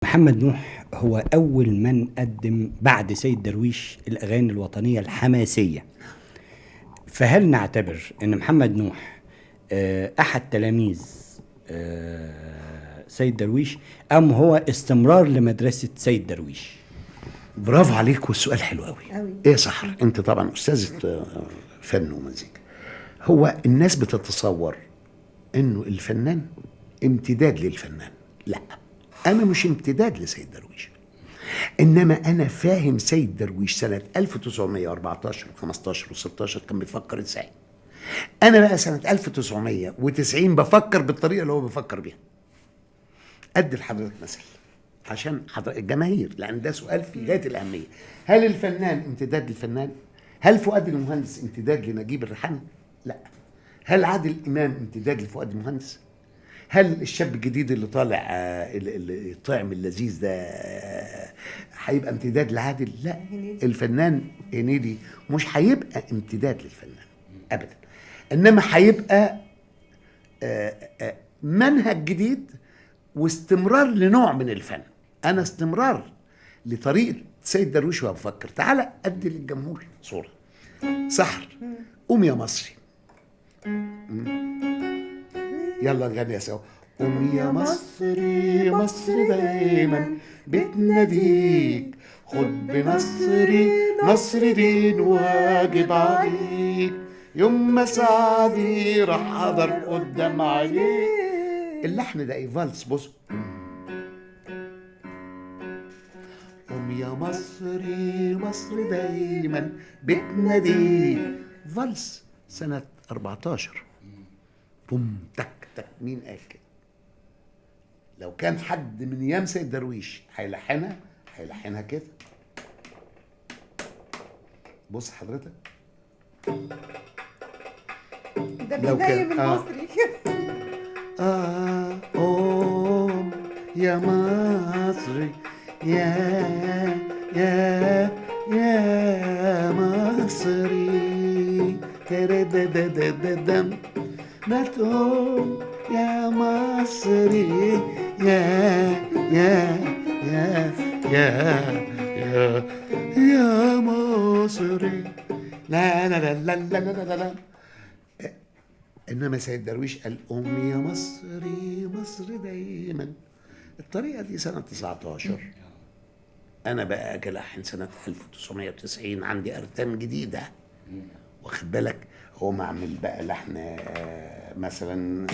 محمد نوح هو أول من قدم بعد سيد درويش الأغاني الوطنية الحماسية. فهل نعتبر أن محمد نوح أحد تلاميذ سيد درويش، أم هو استمرار لمدرسة سيد درويش؟ برافو عليك، والسؤال حلو قوي. ايه صح، انت طبعا استاذة فن ومزيكا. هو الناس بتتصور انه الفنان امتداد للفنان. لا، انا مش امتداد لسيد درويش، انما انا فاهم سيد درويش سنة 1914 و15 و16 كان بيفكر ازاي. انا بقى سنة 1990 بفكر بالطريقة اللي هو بيفكر بيها. ادي لحضرتك مثل عشان الجماهير، لان ده سؤال في غاية الأهمية. هل الفنان امتداد للفنان؟ هل فؤاد المهندس امتداد لنجيب الريحاني؟ لا. هل عادل امام امتداد لفؤاد المهندس؟ هل الشاب الجديد اللي طالع الطعم اللذيذ ده هيبقى امتداد لعادل؟ لا. الفنان هنيدي مش هيبقى امتداد للفنان ابدا، انما هيبقى منهج جديد واستمرار لنوع من الفن. انا استمرار لطريقه سيد درويش وهو بفكر. تعالى ادي للجمهور صوره. سحر، قوم يا مصري، يلا نغني يا سوا. قوم يا مصري، مصر دايما بتناديك، خد بنصري، نصر دين واجب عليك، يوم ما سعدي راح حضر قدام عينيك. اللحن ده ايه؟ فالس. بص، قوم يا مصري، مصر دايما بتناديك، فالس سنة 14. بوم تك تك. مين قال كده؟ لو كان حد من ايام سيد درويش هيلحنها كده. بص حضرتك، ده بينايم المصري كده. قوم يا مصري، يا مصري، ترددددم، ما تقوم يا مصري، يا مصري. لا لا لا لا لا لا لا. انما سيد درويش قال قوم يا مصري، مصر دايما. الطريقه دي سنه 19. انا بقى اجي الحن سنه 1990، عندي ارتام جديده، واخد بالك. هو معمل بقى لحن مثلا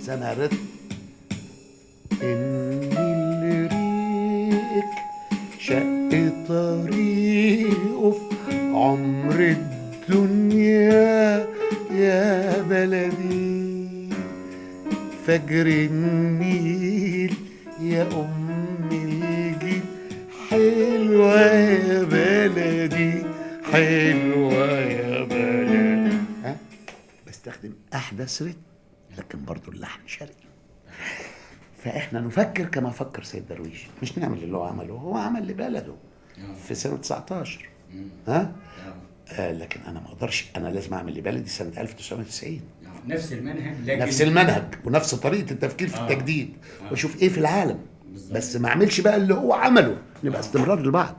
سنة رد إني لريك شق طريقه في عمر الدنيا يا بلدي، فجر النيل يا أم الجيل، حلوة يا بلدي، حلوة يا بلدي. بستخدم أحدث رتم لكن برضو اللحن شرقي. فإحنا نفكر كما فكر سيد درويش، مش نعمل اللي هو عمله. هو عمل لبلده في سنة 19. لكن أنا ما أقدرش، أنا لازم أعمل لبلدي سنة 1990. نفس المنهج، لكن نفس المنهج ونفس طريقة التفكير في التجديد، واشوف ايه في العالم. بس ما اعملش بقى اللي هو عمله، نبقى استمرار لبعض.